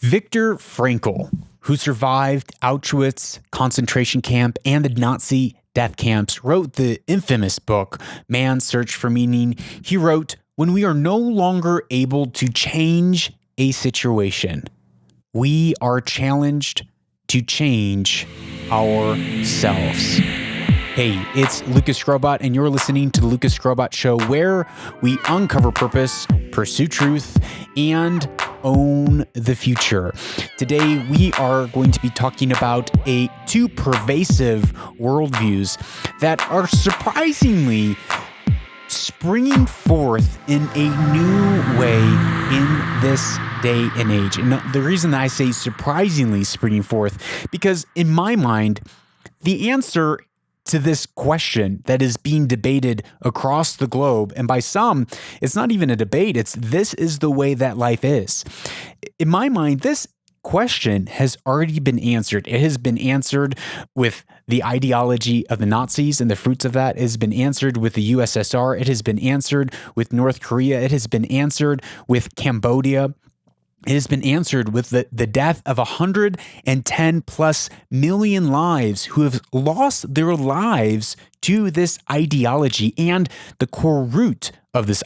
Viktor Frankl, who survived Auschwitz concentration camp and the Nazi death camps, wrote the infamous book, Man's Search for Meaning. He wrote, "When we are no longer able to change a situation, we are challenged to change ourselves." Hey, it's Lucas Skrobot, and you're listening to the Lucas Skrobot Show, where we uncover purpose, pursue truth, and own the future. Today, we are going to be talking about two pervasive worldviews that are surprisingly springing forth in a new way in this day and age. And the reason I say surprisingly springing forth, because in my mind, the answer to this question that is being debated across the globe, and by some, it's not even a debate, this is the way that life is. In my mind, this question has already been answered. It has been answered with the ideology of the Nazis and the fruits of that. It has been answered with the USSR. It has been answered with North Korea. It has been answered with Cambodia. It has been answered with the death of 110 plus million lives who have lost their lives to this ideology and the core root of this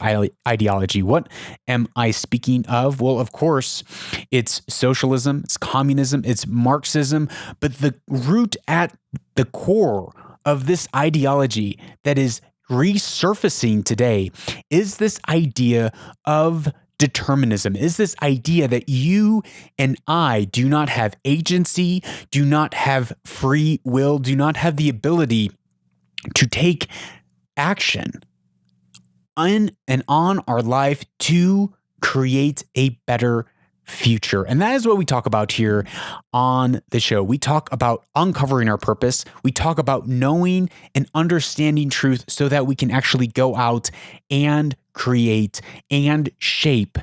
ideology. What am I speaking of? Well, of course, it's socialism, it's communism, it's Marxism, but the root at the core of this ideology that is resurfacing today is this idea of determinism, is this idea that you and I do not have agency, do not have free will, do not have the ability to take action in and on our life to create a better future. And that is what we talk about here on the show. We talk about uncovering our purpose. We talk about knowing and understanding truth so that we can actually go out and create and shape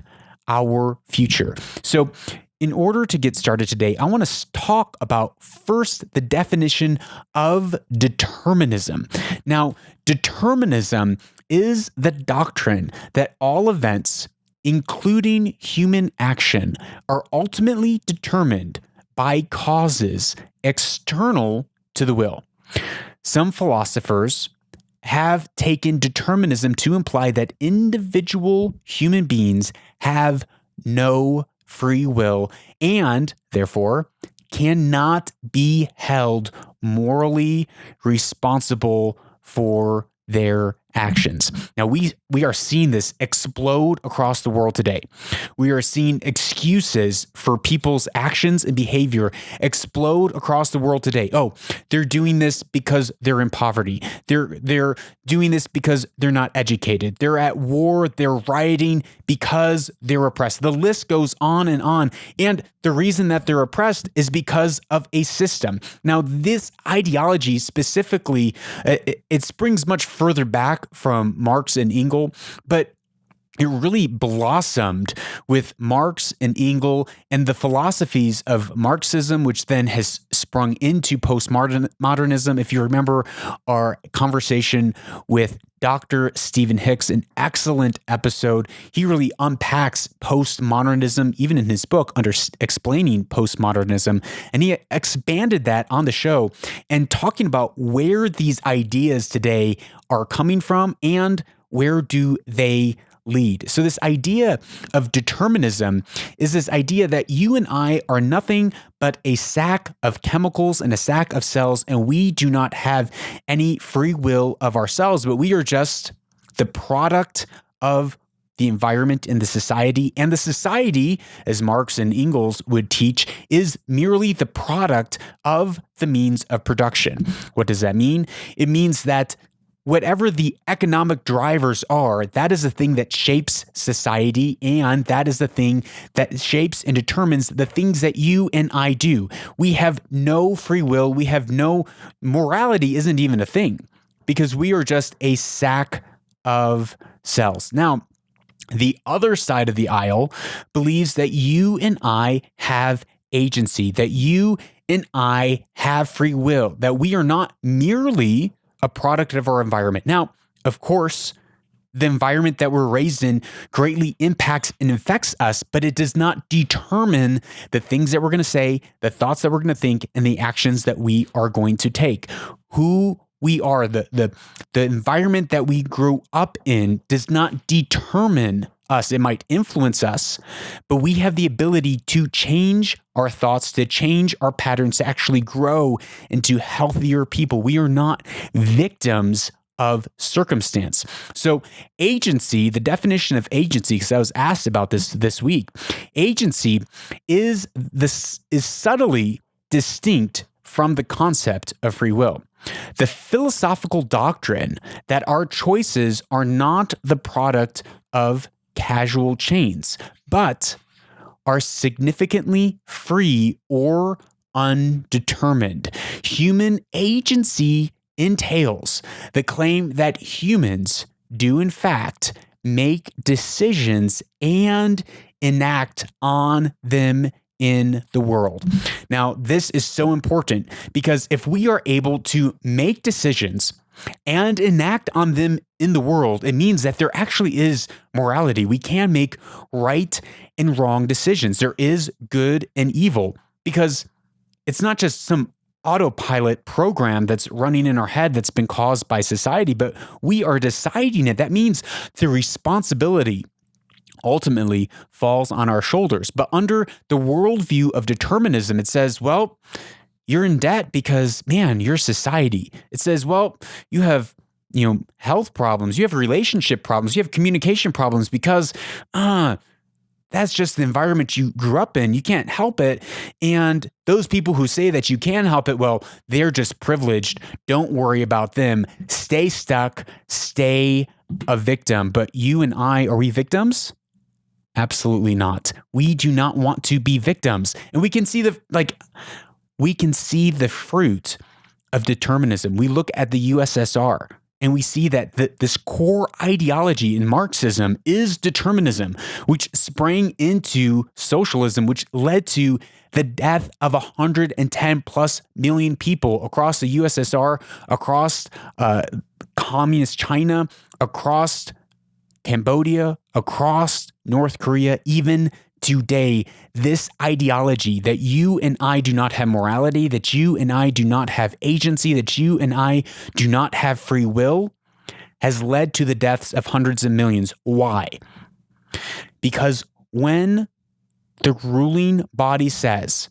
our future. So in order to get started today, I want to talk about first the definition of determinism. Now, determinism is the doctrine that all events, including human action, are ultimately determined by causes external to the will. Some philosophers have taken determinism to imply that individual human beings have no free will and, therefore, cannot be held morally responsible for their actions. Now, we are seeing this explode across the world today. We are seeing excuses for people's actions and behavior explode across the world today. Oh, they're doing this because they're in poverty. They're doing this because they're not educated. They're at war. They're rioting because they're oppressed. The list goes on. And the reason that they're oppressed is because of a system. Now, this ideology specifically, it springs much further back from Marx and Engel, but it really blossomed with Marx and Engel and the philosophies of Marxism, which then has sprung into postmodernism. If you remember our conversation with Dr. Stephen Hicks, an excellent episode, he really unpacks postmodernism, even in his book, under explaining postmodernism. And he expanded that on the show and talking about where these ideas today are coming from and where do they lead. So this idea of determinism is this idea that you and I are nothing but a sack of chemicals and a sack of cells, and we do not have any free will of ourselves, but we are just the product of the environment and the society. And the society, as Marx and Engels would teach, is merely the product of the means of production. What does that mean? It means that whatever the economic drivers are, that is the thing that shapes society, and that is the thing that shapes and determines the things that you and I do. We have no free will. We have no morality, isn't even a thing, because we are just a sack of cells. Now, the other side of the aisle believes that you and I have agency, that you and I have free will, that we are not merely a product of our environment. Now, of course, the environment that we're raised in greatly impacts and affects us, but it does not determine the things that we're going to say, the thoughts that we're going to think, and the actions that we are going to take. Who we are, the environment that we grew up in does not determine us. It might influence us, but we have the ability to change our thoughts, to change our patterns, to actually grow into healthier people. We are not victims of circumstance. So agency, the definition of agency, because I was asked about this week, agency is subtly distinct from the concept of free will. The philosophical doctrine that our choices are not the product of casual chains, but are significantly free or undetermined. Human agency entails the claim that humans do, in fact, make decisions and enact on them in the world. Now, this is so important because if we are able to make decisions and enact on them in the world, it means that there actually is morality. We can make right and wrong decisions. There is good and evil because it's not just some autopilot program that's running in our head that's been caused by society, but we are deciding it. That means the responsibility ultimately falls on our shoulders. But under the worldview of determinism, it says, well, you're in debt because, man, you're society. It says, well, you have, health problems, you have relationship problems, you have communication problems because, that's just the environment you grew up in. You can't help it. And those people who say that you can help it, well, they're just privileged. Don't worry about them. Stay stuck. Stay a victim. But you and I, are we victims? Absolutely not. We do not want to be victims. And we can see the fruit of determinism. We look at the USSR. And we see that this core ideology in Marxism is determinism, which sprang into socialism, which led to the death of 110 plus million people across the USSR, across communist China, across Cambodia, across North Korea, even today. This ideology that you and I do not have morality, that you and I do not have agency, that you and I do not have free will, has led to the deaths of hundreds of millions. Why? Because when the ruling body says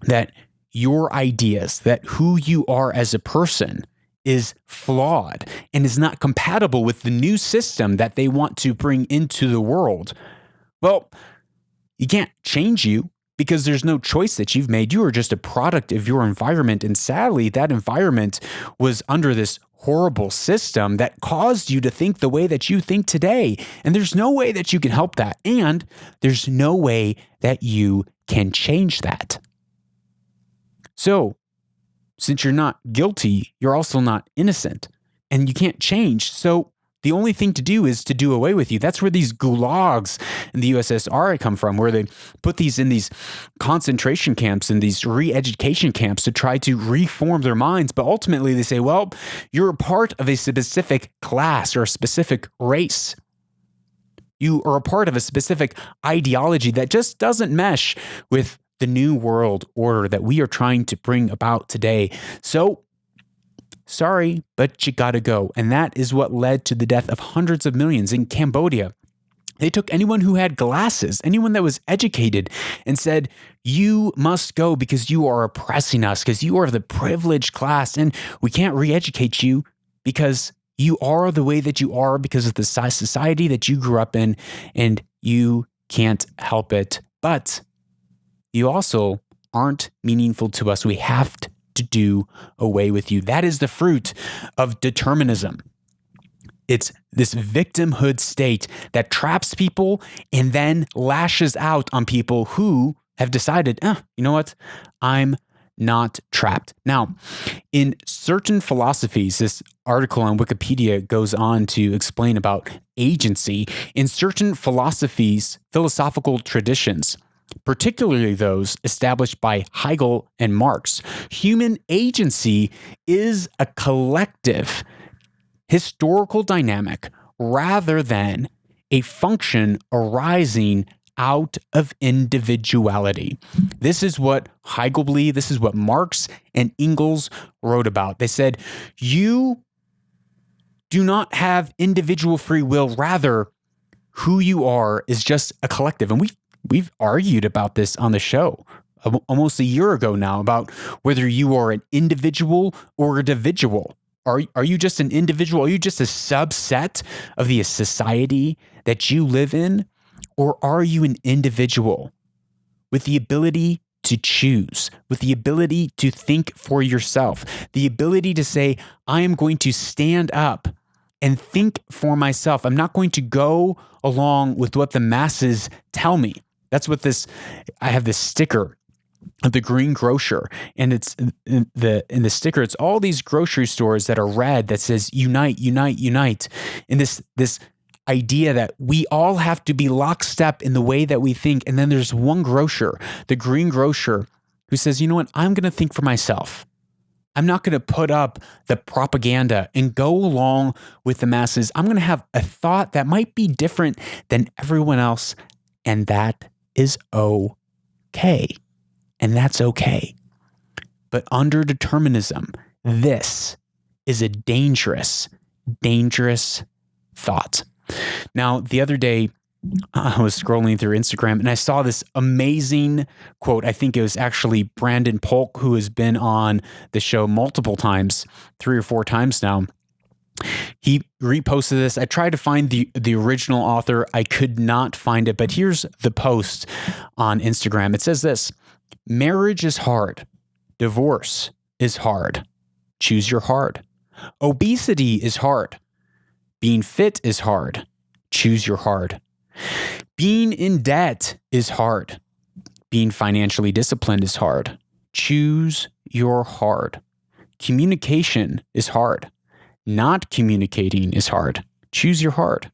that your ideas, that who you are as a person is flawed and is not compatible with the new system that they want to bring into the world, well, you can't change you because there's no choice that you've made. You are just a product of your environment. And sadly, that environment was under this horrible system that caused you to think the way that you think today. And there's no way that you can help that. And there's no way that you can change that. So, since you're not guilty, you're also not innocent. And you can't change. So, the only thing to do is to do away with you. That's where these gulags in the USSR come from, where they put these in these concentration camps and these re-education camps to try to reform their minds. But ultimately they say, well, you're a part of a specific class or a specific race. You are a part of a specific ideology that just doesn't mesh with the new world order that we are trying to bring about today. So, sorry, but you gotta go. And that is what led to the death of hundreds of millions in Cambodia. They took anyone who had glasses, anyone that was educated, and said, you must go because you are oppressing us, because you are the privileged class, and we can't re-educate you because you are the way that you are because of the society that you grew up in, and you can't help it. But you also aren't meaningful to us. We have to do away with you. That is the fruit of determinism. It's this victimhood state that traps people and then lashes out on people who have decided, you know what? I'm not trapped. Now, in certain philosophies, this article on Wikipedia goes on to explain about agency. In certain philosophies, philosophical traditions, particularly those established by Hegel and Marx, human agency is a collective historical dynamic rather than a function arising out of individuality. This is what Hegel believed. This is what Marx and Engels wrote about. They said, you do not have individual free will. Rather, who you are is just a collective. And we've argued about this on the show almost a year ago now about whether you are an individual or a individual. Are you just an individual? Are you just a subset of the society that you live in? Or are you an individual with the ability to choose, with the ability to think for yourself, the ability to say, I am going to stand up and think for myself. I'm not going to go along with what the masses tell me. That's what I have this sticker of the green grocer, and it's in the sticker, it's all these grocery stores that are red that says unite, unite, unite. And this idea that we all have to be lockstep in the way that we think. And then there's one grocer, the green grocer, who says, you know what, I'm going to think for myself. I'm not going to put up the propaganda and go along with the masses. I'm going to have a thought that might be different than everyone else. And that is okay. And that's okay. But under determinism, this is a dangerous, dangerous thought. Now, the other day, I was scrolling through Instagram and I saw this amazing quote. I think it was actually Brandon Polk, who has been on the show multiple times, 3 or 4 times now. He reposted this. I tried to find the original author. I could not find it, but here's the post on Instagram. It says this: marriage is hard. Divorce is hard. Choose your hard. Obesity is hard. Being fit is hard. Choose your hard. Being in debt is hard. Being financially disciplined is hard. Choose your hard. Communication is hard. Not communicating is hard. Choose your hard.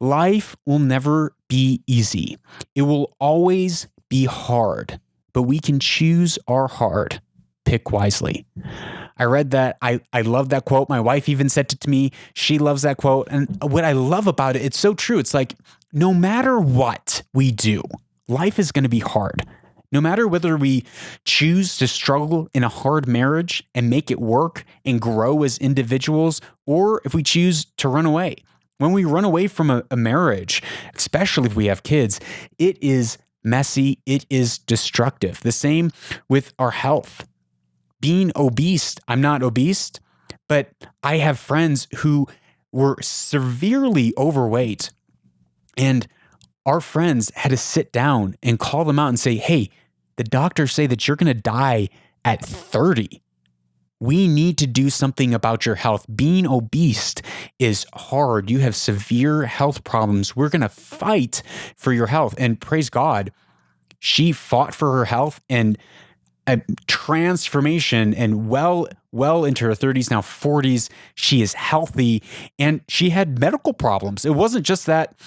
Life will never be easy. It will always be hard, but we can choose our hard. Pick wisely. I read that. I love that quote. My wife even said it to me. She loves that quote. And what I love about it, it's so true. It's like, no matter what we do, life is going to be hard. No matter whether we choose to struggle in a hard marriage and make it work and grow as individuals, or if we choose to run away. When we run away from a marriage, especially if we have kids, it is messy. It is destructive. The same with our health. Being obese, I'm not obese, but I have friends who were severely overweight, and our friends had to sit down and call them out and say, hey, the doctors say that you're going to die at 30. We need to do something about your health. Being obese is hard. You have severe health problems. We're going to fight for your health. And praise God, she fought for her health, and a transformation, and well into her 30s, now 40s. She is healthy, and she had medical problems. It wasn't just that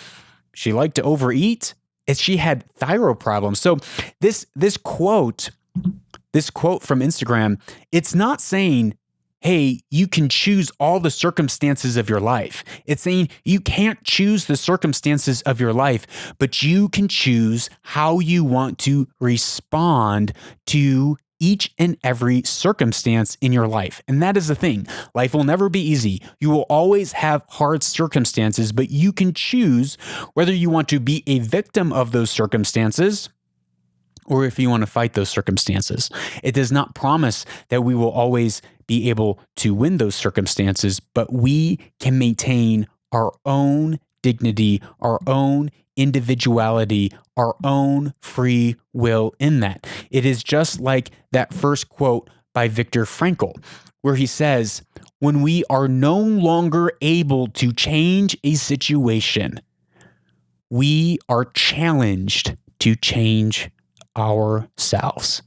she liked to overeat. She had thyroid problems. So this quote from Instagram, it's not saying, hey, you can choose all the circumstances of your life. It's saying you can't choose the circumstances of your life, but you can choose how you want to respond to each and every circumstance in your life. And that is the thing. Life will never be easy. You will always have hard circumstances, but you can choose whether you want to be a victim of those circumstances or if you want to fight those circumstances. It does not promise that we will always be able to win those circumstances, but we can maintain our own dignity, our own individuality, our own free will in that. It is just like that first quote by Viktor Frankl, where he says, when we are no longer able to change a situation, we are challenged to change ourselves.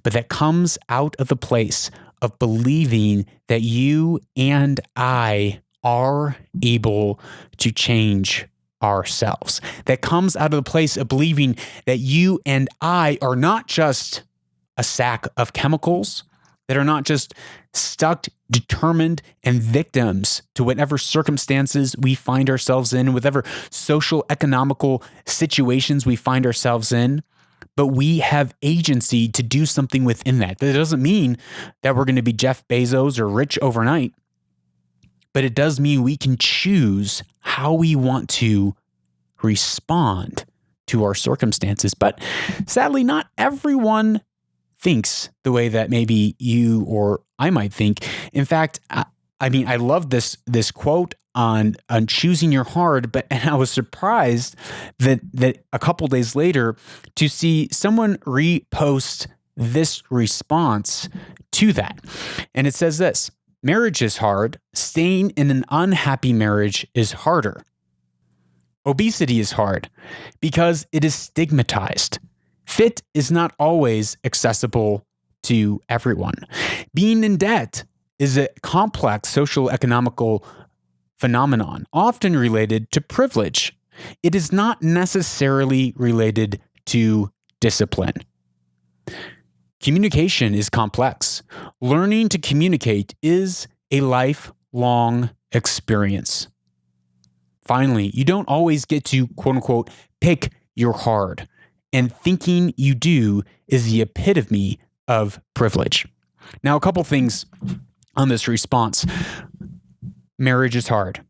But that comes out of the place of believing that you and I are able to change ourselves. That comes out of the place of believing that you and I are not just a sack of chemicals. that are not just stuck, determined, and victims to whatever circumstances we find ourselves in, whatever social, economical situations we find ourselves in, but we have agency to do something within that. That doesn't mean that we're going to be Jeff Bezos or rich overnight, but it does mean we can choose how we want to respond to our circumstances. But sadly, not everyone thinks the way that maybe you or I might think. In fact, I love this quote on choosing your hard, and I was surprised that a couple days later to see someone repost this response to that. And it says this: marriage is hard. Staying in an unhappy marriage is harder. Obesity is hard because it is stigmatized. Fit is not always accessible to everyone. Being in debt is a complex social economical phenomenon, often related to privilege. It is not necessarily related to discipline. Communication is complex. Learning to communicate is a lifelong experience. Finally, you don't always get to, quote unquote, pick your hard. And thinking you do is the epitome of privilege. Now, a couple things on this response. Marriage is hard.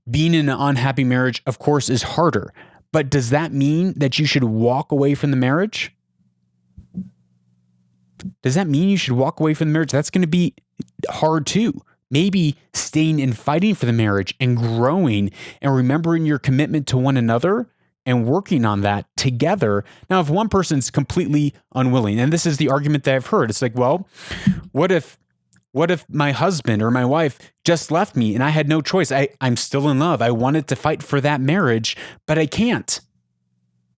Being in an unhappy marriage, of course, is harder. But does that mean that you should walk away from the marriage? Does that mean you should walk away from the marriage? That's going to be hard too. Maybe staying and fighting for the marriage and growing and remembering your commitment to one another and working on that together. Now, if one person's completely unwilling, and this is the argument that I've heard, it's like, well, what if my husband or my wife just left me and I had no choice? I'm still in love. I wanted to fight for that marriage, but I can't.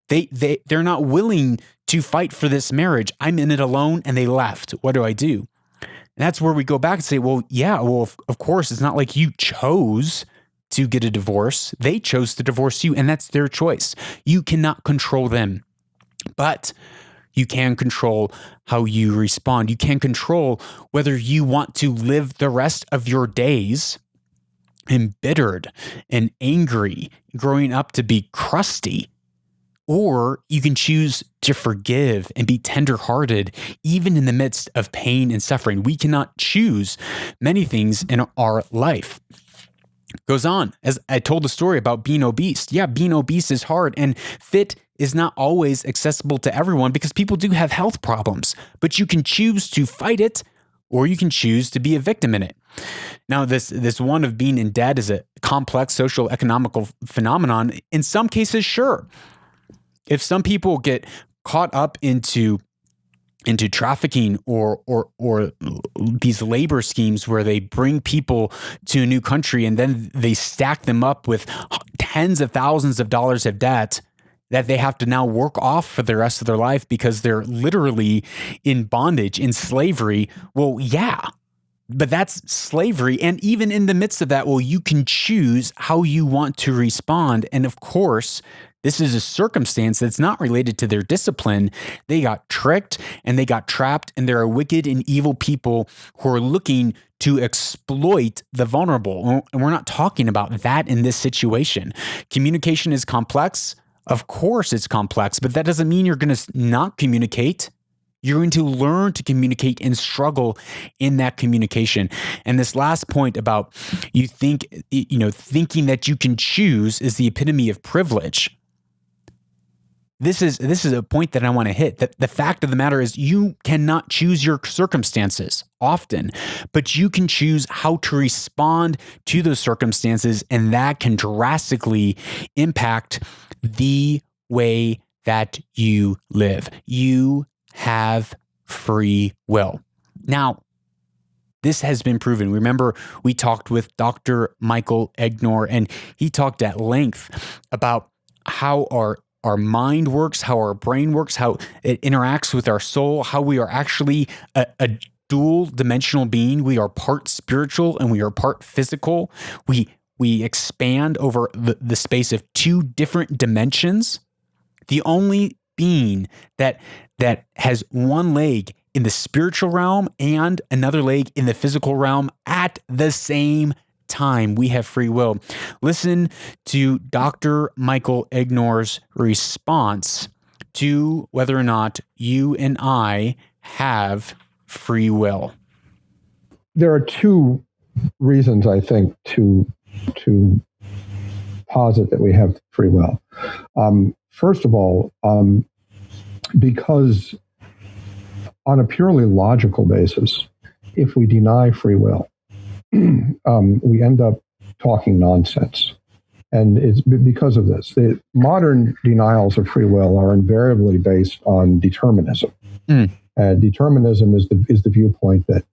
They're not willing to fight for this marriage. I'm in it alone and they left. What do I do? And that's where we go back and say, well, yeah, well, of course, it's not like you chose to get a divorce. They chose to divorce you, and that's their choice. You cannot control them, but you can control how you respond. You can control whether you want to live the rest of your days embittered and angry, growing up to be crusty, or you can choose to forgive and be tenderhearted, even in the midst of pain and suffering. We cannot choose many things in our life. Goes on, as I told the story about being obese. Yeah, being obese is hard, and fit is not always accessible to everyone because people do have health problems, but you can choose to fight it or you can choose to be a victim in it. Now, this one of being in debt is a complex social economical phenomenon. In some cases, sure. If some people get caught up into trafficking or these labor schemes where they bring people to a new country and then they stack them up with tens of thousands of dollars of debt that they have to now work off for the rest of their life because they're literally in bondage, in slavery. Well, yeah, but that's slavery. And even in the midst of that, well, you can choose how you want to respond. And of course, this is a circumstance that's not related to their discipline. They got tricked and they got trapped, and there are wicked and evil people who are looking to exploit the vulnerable. And we're not talking about that in this situation. Communication is complex. Of course it's complex, but that doesn't mean you're going to not communicate. You're going to learn to communicate and struggle in that communication. And this last point about thinking that you can choose is the epitome of privilege. This is a point that I want to hit. That the fact of the matter is you cannot choose your circumstances often, but you can choose how to respond to those circumstances, and that can drastically impact the way that you live. You have free will. Now, this has been proven. Remember, we talked with Dr. Michael Egnor, and he talked at length about how our mind works, how our brain works, how it interacts with our soul, how we are actually a dual-dimensional being. We are part spiritual and we are part physical. We expand over the space of two different dimensions. The only being that has one leg in the spiritual realm and another leg in the physical realm at the same time. We have free will. Listen to Dr. Michael Ignor's response to whether or not you and I have free will. There are two reasons, I think, to posit that we have free will. First of all, because on a purely logical basis, if we deny free will, we end up talking nonsense. And it's because of this. The modern denials of free will are invariably based on determinism. Determinism is the viewpoint that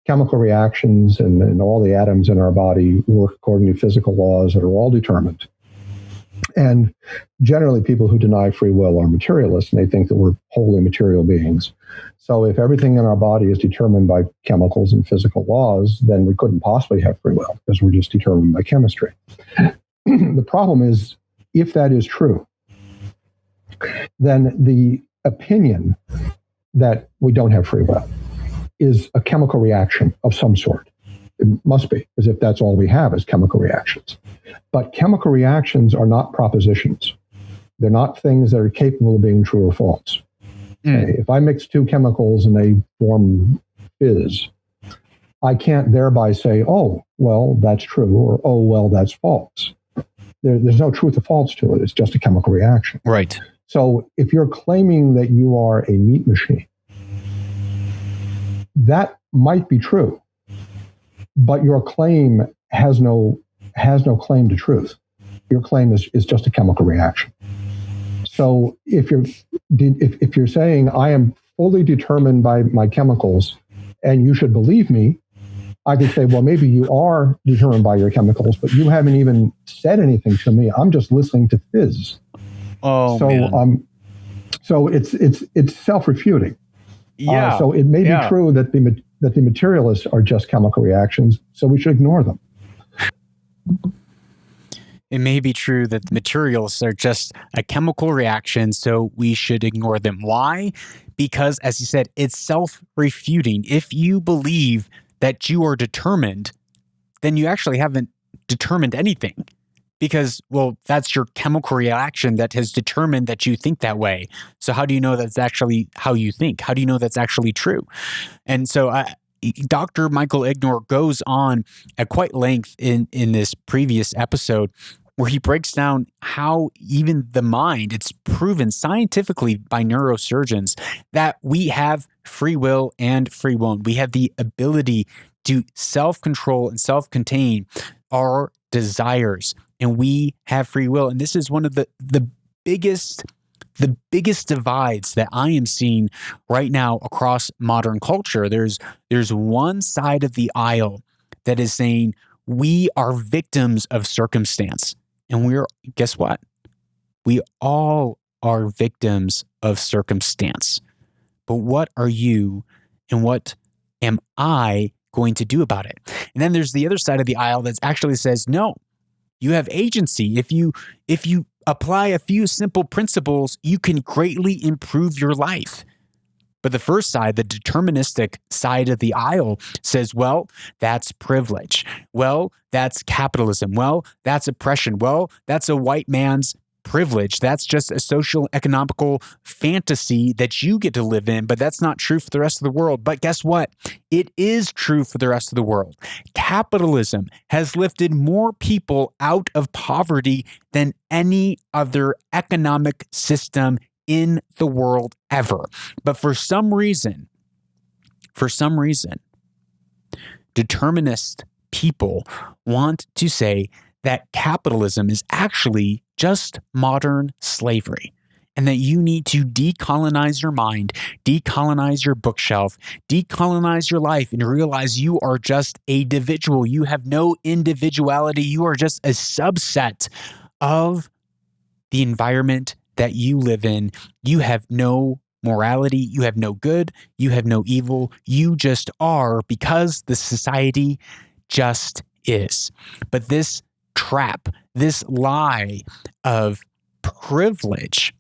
chemical reactions and all the atoms in our body work according to physical laws that are all determined. And generally, people who deny free will are materialists, and they think that we're wholly material beings. So if everything in our body is determined by chemicals and physical laws, then we couldn't possibly have free will because we're just determined by chemistry. The problem is, if that is true, then the opinion that we don't have free will is a chemical reaction of some sort. It must be, as if that's all we have is chemical reactions. But chemical reactions are not propositions. They're not things that are capable of being true or false. If I mix two chemicals and they form fizz, I can't thereby say, oh, well, that's true, or oh, well, that's false. There's no truth or false to it. It's just a chemical reaction. Right. So if you're claiming that you are a meat machine, that might be true, but your claim has no claim to truth. Your claim is just a chemical reaction. So if you're saying I am fully determined by my chemicals and you should believe me, I could say, well, maybe you are determined by your chemicals, but you haven't even said anything to me. I'm just listening to fizz. Oh, man. So it's self-refuting. Yeah. So it may be true that the materialists are just chemical reactions, so we should ignore them. It may be true that the materials are just a chemical reaction, so we should ignore them. Why? Because, as you said, it's self-refuting. If you believe that you are determined, then you actually haven't determined anything. Because, well, that's your chemical reaction that has determined that you think that way. So how do you know that's actually how you think? How do you know that's actually true? And so Dr. Michael Ignor goes on at quite length in this previous episode where he breaks down how even the mind, it's proven scientifically by neurosurgeons that we have free will and free will. We have the ability to self-control and self-contain our desires, and we have free will. And this is one of the biggest divides that I am seeing right now across modern culture. There's one side of the aisle that is saying we are victims of circumstance. And guess what? We all are victims of circumstance. But what are you and what am I going to do about it? And then there's the other side of the aisle that actually says, no, you have agency. If you apply a few simple principles, you can greatly improve your life. But the first side, the deterministic side of the aisle, says, well, that's privilege. Well, that's capitalism. Well, that's oppression. Well, that's a white man's privilege. That's just a social economical fantasy that you get to live in, but that's not true for the rest of the world. But guess what? It is true for the rest of the world. Capitalism has lifted more people out of poverty than any other economic system in the world ever. But for some reason, determinist people want to say that capitalism is actually just modern slavery, and that you need to decolonize your mind, decolonize your bookshelf, decolonize your life, and realize you are just a individual. You have no individuality. You are just a subset of the environment that you live in. You have no morality. You have no good. You have no evil. You just are, because the society just is. But this trap, this lie of privilege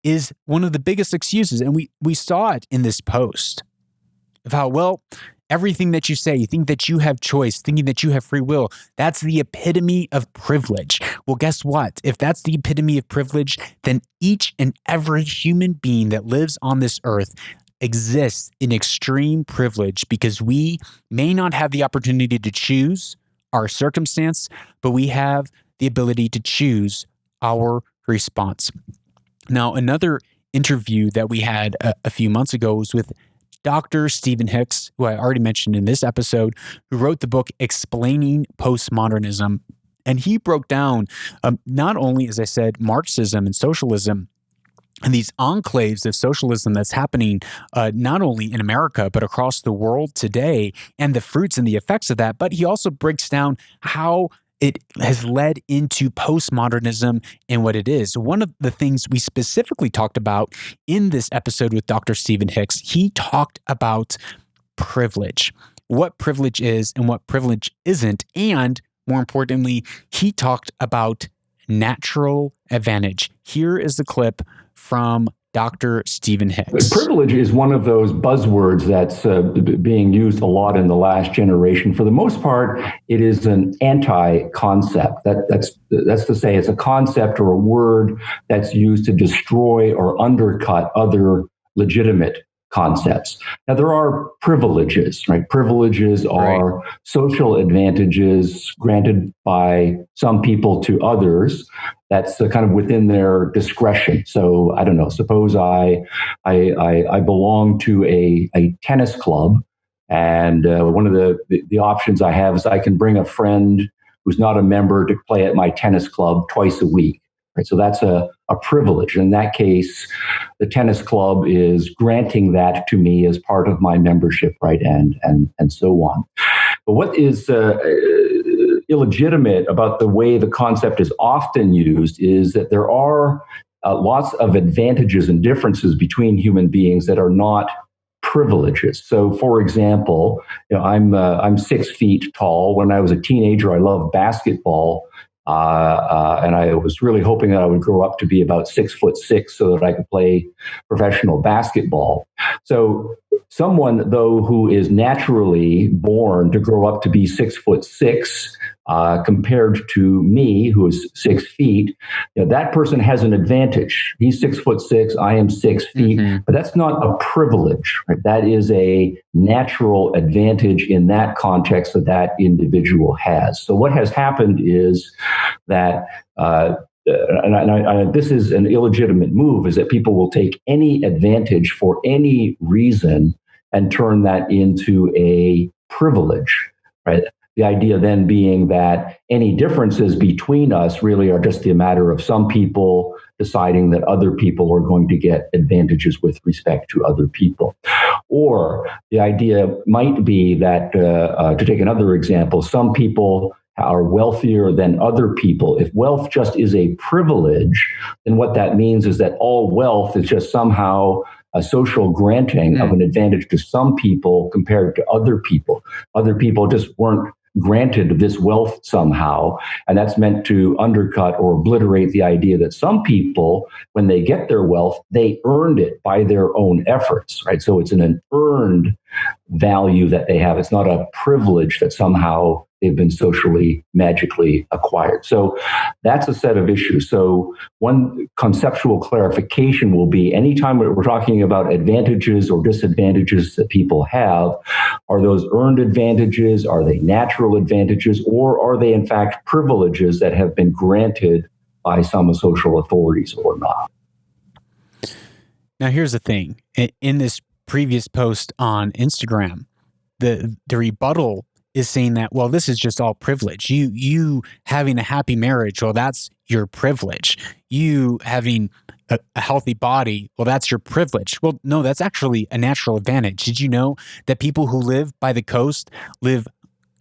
is one of the biggest excuses. And we saw it in this post of how, well, everything that you say, you think that you have choice, thinking that you have free will, that's the epitome of privilege. Well, guess what? If that's the epitome of privilege, then each and every human being that lives on this earth exists in extreme privilege, because we may not have the opportunity to choose our circumstance, but we have the ability to choose our response. Now, another interview that we had a few months ago was with Dr. Stephen Hicks, who I already mentioned in this episode, who wrote the book Explaining Postmodernism. And he broke down not only, as I said, Marxism and socialism, and these enclaves of socialism that's happening not only in America, but across the world today, and the fruits and the effects of that. But he also breaks down how it has led into postmodernism and what it is. One of the things we specifically talked about in this episode with Dr. Stephen Hicks, he talked about privilege, what privilege is and what privilege isn't. And more importantly, he talked about natural advantage. Here is the clip from Dr. Stephen Hicks. Privilege is one of those buzzwords that's being used a lot in the last generation. For the most part, it is an anti-concept. That's to say, it's a concept or a word that's used to destroy or undercut other legitimate concepts. Now, there are privileges, right? Privileges are social advantages granted by some people to others. That's kind of within their discretion. So I don't know. Suppose I belong to a tennis club, and one of the options I have is I can bring a friend who's not a member to play at my tennis club twice a week. Right? So that's a privilege. In that case, the tennis club is granting that to me as part of my membership, right? And so on. But what is illegitimate about the way the concept is often used is that there are lots of advantages and differences between human beings that are not privileges. So, for example, I'm 6 feet tall. When I was a teenager, I loved basketball. And I was really hoping that I would grow up to be about 6'6" so that I could play professional basketball. So someone, though, who is naturally born to grow up to be 6'6", compared to me, who is 6 feet, that person has an advantage. He's 6'6", I am 6 feet, but that's not a privilege. Right? That is a natural advantage in that context that individual has. So what has happened is that, this is an illegitimate move, is that people will take any advantage for any reason and turn that into a privilege, right? The idea then being that any differences between us really are just a matter of some people deciding that other people are going to get advantages with respect to other people. Or the idea might be that, to take another example, some people are wealthier than other people. If wealth just is a privilege, then what that means is that all wealth is just somehow a social granting of an advantage to some people compared to other people. Other people just weren't granted this wealth somehow, and that's meant to undercut or obliterate the idea that some people, when they get their wealth, they earned it by their own efforts, right? So it's an earned value that they have. It's not a privilege that somehow they've been socially magically acquired. So that's a set of issues. So one conceptual clarification will be anytime we're talking about advantages or disadvantages that people have, are those earned advantages, are they natural advantages, or are they in fact privileges that have been granted by some social authorities or not? Now, here's the thing. In this previous post on Instagram, the rebuttal is saying that, well, this is just all privilege. You having a happy marriage, well, that's your privilege. You having a healthy body, well, that's your privilege. Well, no, that's actually a natural advantage. Did you know that people who live by the coast live,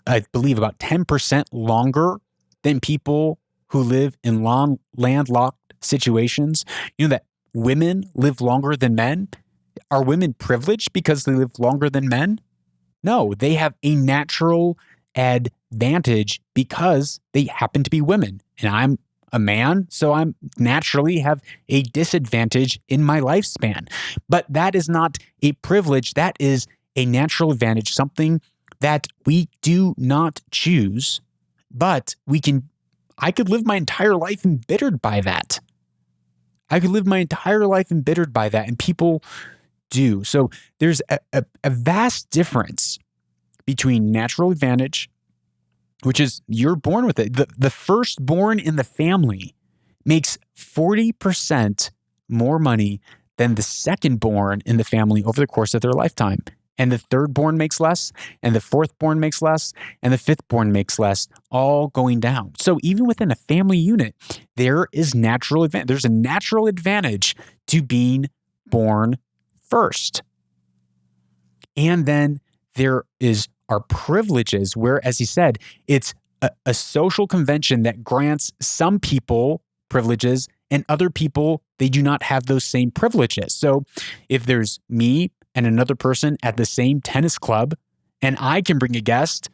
I believe, about 10% longer than people who live in landlocked situations? You know that women live longer than men? Are women privileged because they live longer than men? No, they have a natural advantage because they happen to be women. And a man, so I naturally have a disadvantage in my lifespan. But that is not a privilege. That is a natural advantage, something that we do not choose, but I could live my entire life embittered by that. I could live my entire life embittered by that, and people do. So there's a vast difference between natural advantage, which is you're born with it. The firstborn in the family makes 40% more money than the secondborn in the family over the course of their lifetime. And the thirdborn makes less, and the fourthborn makes less, and the fifthborn makes less, all going down. So even within a family unit, there is natural advantage. There's a natural advantage to being born first. And then there are privileges where, as he said, it's a social convention that grants some people privileges and other people, they do not have those same privileges. So if there's me and another person at the same tennis club, and I can bring a guest,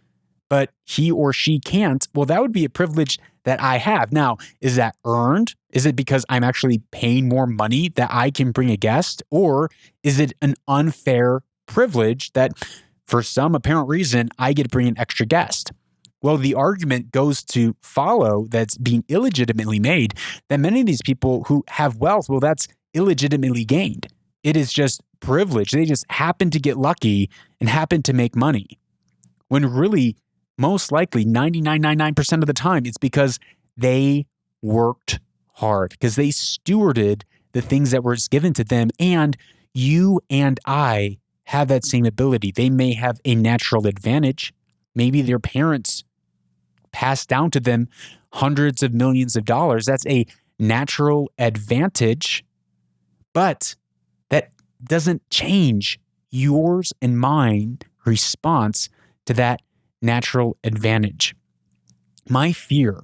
but he or she can't, well, that would be a privilege that I have. Now, is that earned? Is it because I'm actually paying more money that I can bring a guest? Or is it an unfair privilege that for some apparent reason, I get to bring an extra guest? Well, the argument goes to follow that's being illegitimately made that many of these people who have wealth, well, that's illegitimately gained. It is just privilege. They just happen to get lucky and happen to make money. When really, most likely, 99.99% of the time, it's because they worked hard, because they stewarded the things that were given to them. And you and I have that same ability. They may have a natural advantage. Maybe their parents passed down to them hundreds of millions of dollars. That's a natural advantage, but that doesn't change yours and mine response to that natural advantage. My fear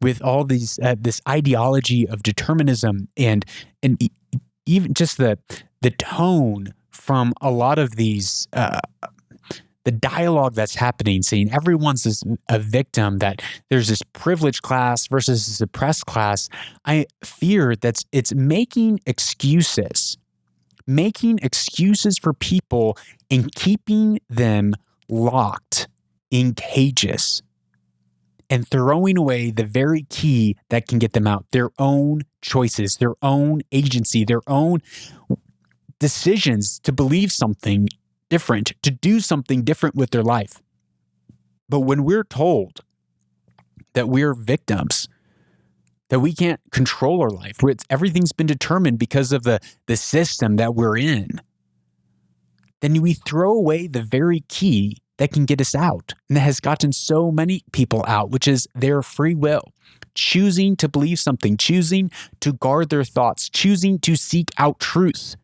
with all these this ideology of determinism and even just the tone from a lot of these the dialogue that's happening, saying everyone's a victim, that there's this privileged class versus this oppressed class, I fear that it's making excuses for people and keeping them locked in cages and throwing away the very key that can get them out, their own choices, their own agency, their own decisions to believe something different, to do something different with their life. But when we're told that we're victims, that we can't control our life, where everything's been determined because of the system that we're in, then we throw away the very key that can get us out and that has gotten so many people out, which is their free will, choosing to believe something, choosing to guard their thoughts, choosing to seek out truth.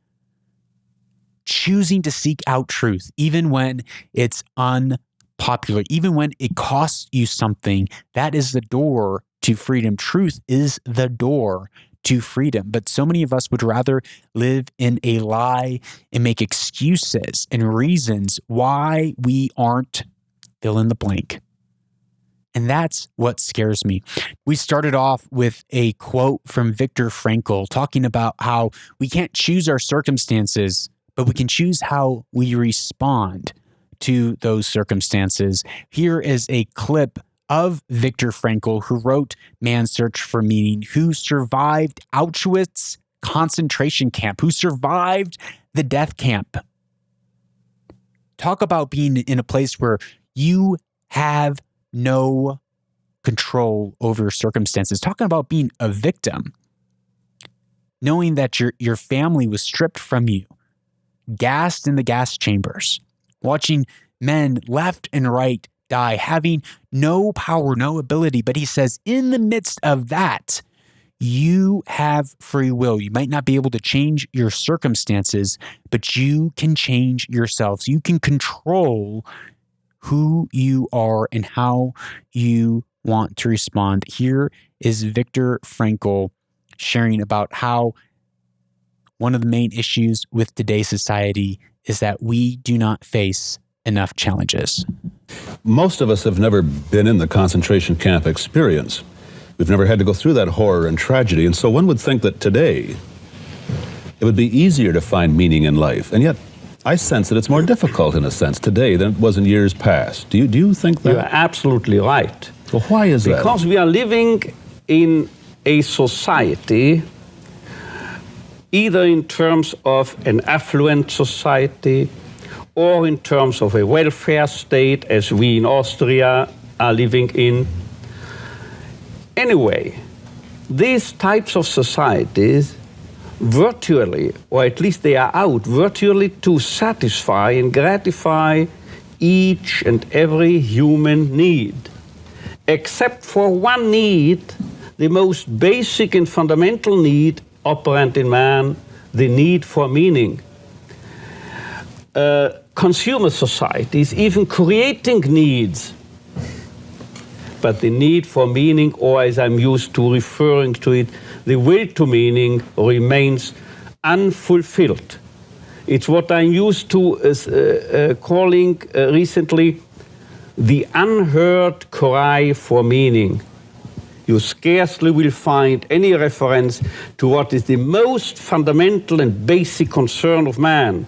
Choosing to seek out truth, even when it's unpopular, even when it costs you something, that is the door to freedom. Truth is the door to freedom. But so many of us would rather live in a lie and make excuses and reasons why we aren't fill in the blank. And that's what scares me. We started off with a quote from Viktor Frankl talking about how we can't choose our circumstances, but we can choose how we respond to those circumstances. Here is a clip of Viktor Frankl, who wrote Man's Search for Meaning, who survived Auschwitz concentration camp, who survived the death camp. Talk about being in a place where you have no control over circumstances. Talking about being a victim, knowing that your family was stripped from you, gassed in the gas chambers, watching men left and right die, having no power, no ability. But he says, in the midst of that, you have free will. You might not be able to change your circumstances, but you can change yourselves. You can control who you are and how you want to respond. Here is Viktor Frankl sharing about how one of the main issues with today's society is that we do not face enough challenges. Most of us have never been in the concentration camp experience, We've never had to go through that horror and tragedy. And so one would think that today it would be easier to find meaning in life. And yet I sense that it's more difficult in a sense today than it was in years past. Do you think that? You're absolutely right. Well, why is that? Because we are living in a society, either in terms of an affluent society or in terms of a welfare state, as we in Austria are living in. Anyway, these types of societies virtually, or at least they are out, virtually to satisfy and gratify each and every human need, except for one need, the most basic and fundamental need operant in man, the need for meaning. Consumer societies even creating needs, but the need for meaning, or as I'm used to referring to it, the will to meaning remains unfulfilled. It's what I'm used to calling recently the unheard cry for meaning. You scarcely will find any reference to what is the most fundamental and basic concern of man.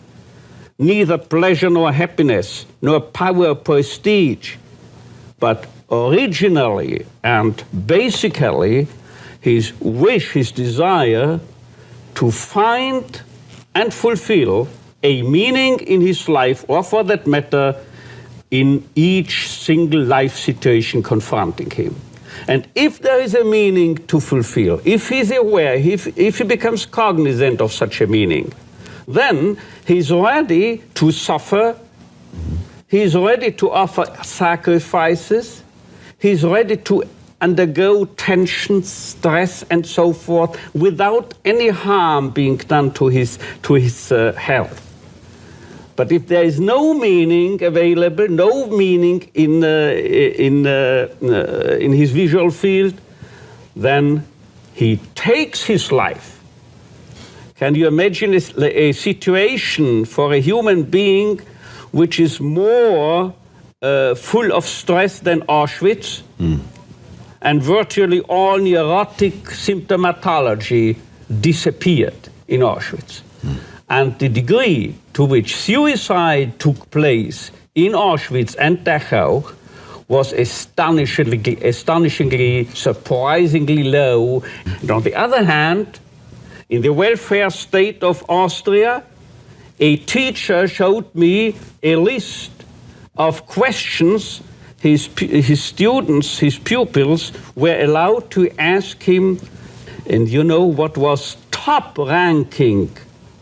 Neither pleasure nor happiness, nor power or prestige, but originally and basically his wish, his desire to find and fulfill a meaning in his life, or for that matter, in each single life situation confronting him. And if there is a meaning to fulfill, if he's aware, if he becomes cognizant of such a meaning, then he's ready to suffer, he's ready to offer sacrifices, he's ready to undergo tension, stress, and so forth without any harm being done to his health. But if there is no meaning available, no meaning in his visual field, then he takes his life. Can you imagine a situation for a human being which is more full of stress than Auschwitz? And virtually all neurotic symptomatology disappeared in Auschwitz. And the degree to which suicide took place in Auschwitz and Dachau was astonishingly, surprisingly low. And on the other hand, in the welfare state of Austria, a teacher showed me a list of questions his students, his pupils, were allowed to ask him, and you know what was top ranking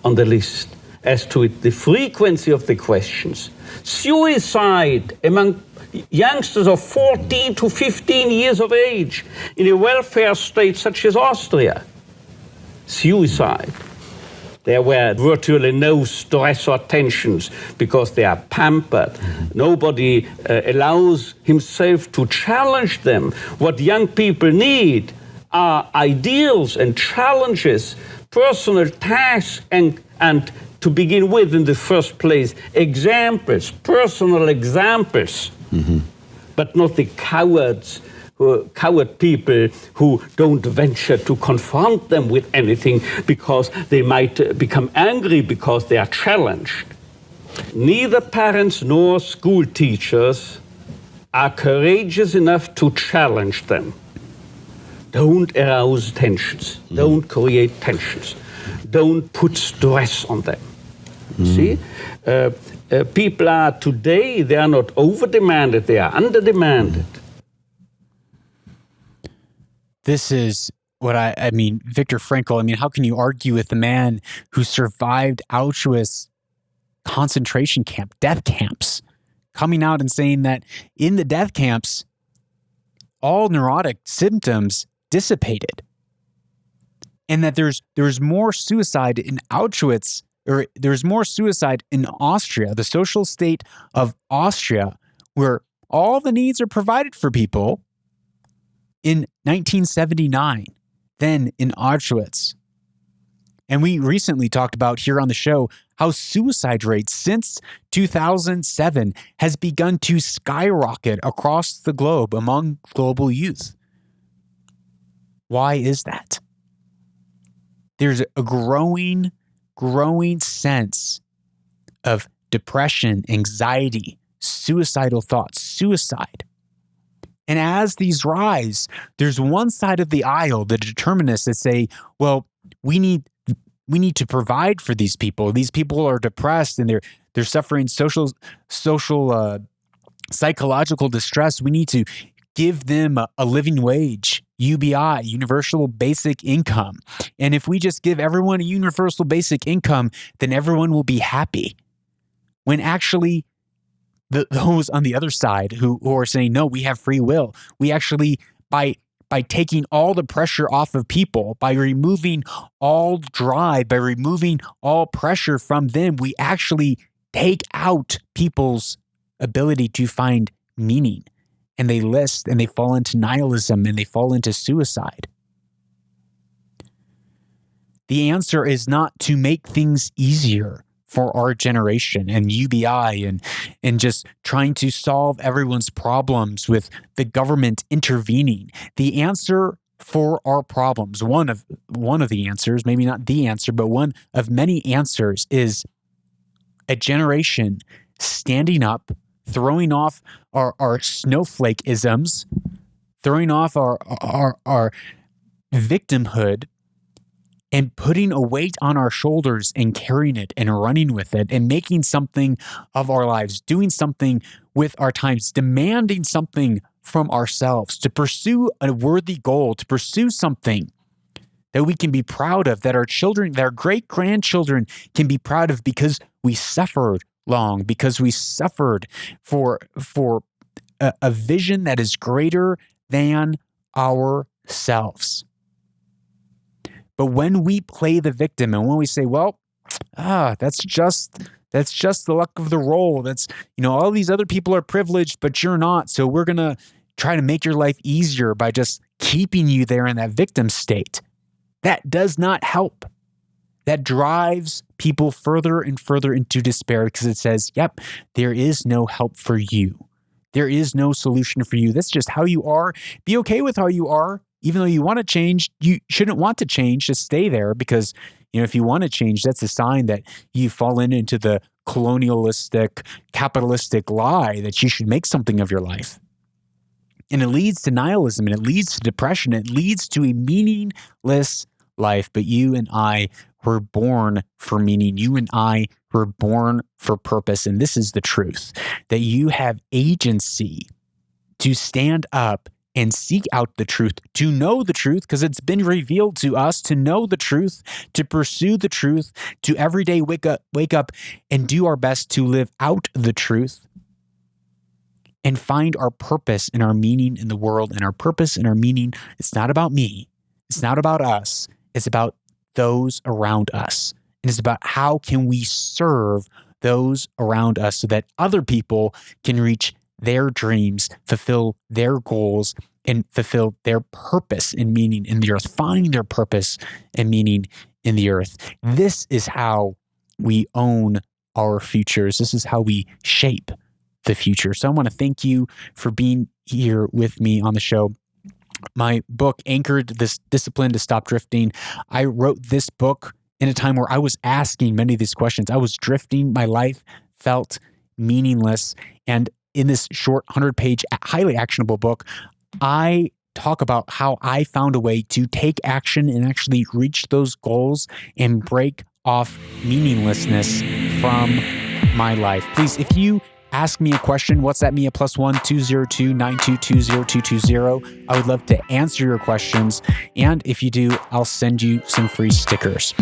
on the list as to the frequency of the questions? Suicide among youngsters of 14 to 15 years of age in a welfare state such as Austria. Suicide. There were virtually no stress or tensions because they are pampered. Nobody allows himself to challenge them. What young people need are ideals and challenges, personal tasks, and to begin with, in the first place, examples, personal examples, but not the coward people who don't venture to confront them with anything because they might become angry because they are challenged. Neither parents nor school teachers are courageous enough to challenge them. Don't arouse tensions. Don't create tensions. Don't put stress on them. See? People are today, they are not over-demanded, they are under-demanded. This is what I mean, Viktor Frankl, I mean, how can you argue with the man who survived Auschwitz concentration camp, death camps, coming out and saying that in the death camps, all neurotic symptoms dissipated, and that there's more suicide in Auschwitz, or there's more suicide in Austria, the social state of Austria, where all the needs are provided for people, in 1979 than in Auschwitz. And we recently talked about here on the show how suicide rates since 2007 has begun to skyrocket across the globe among global youth. Why is that? There's a growing sense of depression, anxiety, suicidal thoughts, suicide. And as these rise, there's one side of the aisle, the determinists, that say, well, we need to provide for these people. These people are depressed and they're suffering social psychological distress. We need to give them a living wage, UBI, universal basic income. And if we just give everyone a universal basic income, then everyone will be happy. When actually, those on the other side who are saying, no, we have free will, we actually, by taking all the pressure off of people, by removing all drive, by removing all pressure from them, we actually take out people's ability to find meaning. And they list and they fall into nihilism and they fall into suicide. The answer is not to make things easier for our generation and UBI and just trying to solve everyone's problems with the government intervening. The answer for our problems, one of the answers, maybe not the answer, but one of many answers, is a generation standing up, throwing off our snowflake-isms, throwing off our victimhood, and putting a weight on our shoulders and carrying it and running with it and making something of our lives, doing something with our times, demanding something from ourselves, to pursue a worthy goal, to pursue something that we can be proud of, that our children, that our great-grandchildren can be proud of, because we suffered long, because we suffered for a vision that is greater than ourselves. But when we play the victim and when we say, well, that's just the luck of the roll. That's, all these other people are privileged, but you're not. So we're going to try to make your life easier by just keeping you there in that victim state. That does not help. That drives people further and further into despair, because it says, yep, there is no help for you. There is no solution for you. That's just how you are. Be okay with how you are. Even though you want to change, you shouldn't want to change. Just stay there, because, if you want to change, that's a sign that you've fallen into the colonialistic, capitalistic lie that you should make something of your life. And it leads to nihilism, and it leads to depression. It leads to a meaningless life. But you and I were born for meaning. You and I were born for purpose. And this is the truth, that you have agency to stand up and seek out the truth, to know the truth, because it's been revealed to us, to know the truth, to pursue the truth, to every day wake up and do our best to live out the truth and find our purpose and our meaning in the world. And our purpose and our meaning, it's not about me. It's not about us. It's about those around us. And it's about how can we serve those around us so that other people can reach their dreams, fulfill their goals, and fulfill their purpose and meaning in the earth, find their purpose and meaning in the earth. This is how we own our futures. This is how we shape the future. So I want to thank you for being here with me on the show. My book anchored this discipline to stop drifting. I wrote this book in a time where I was asking many of these questions. I was drifting. My life felt meaningless. And in this short 100-page, highly actionable book, I talk about how I found a way to take action and actually reach those goals and break off meaninglessness from my life. Please, if you ask me a question, WhatsApp me at +1 202 922 0220. I would love to answer your questions. And if you do, I'll send you some free stickers.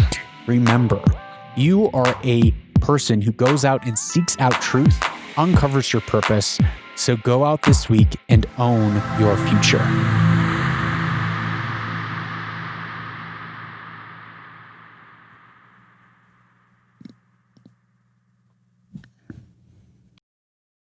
Remember, you are a person who goes out and seeks out truth, uncovers your purpose. So go out this week and own your future.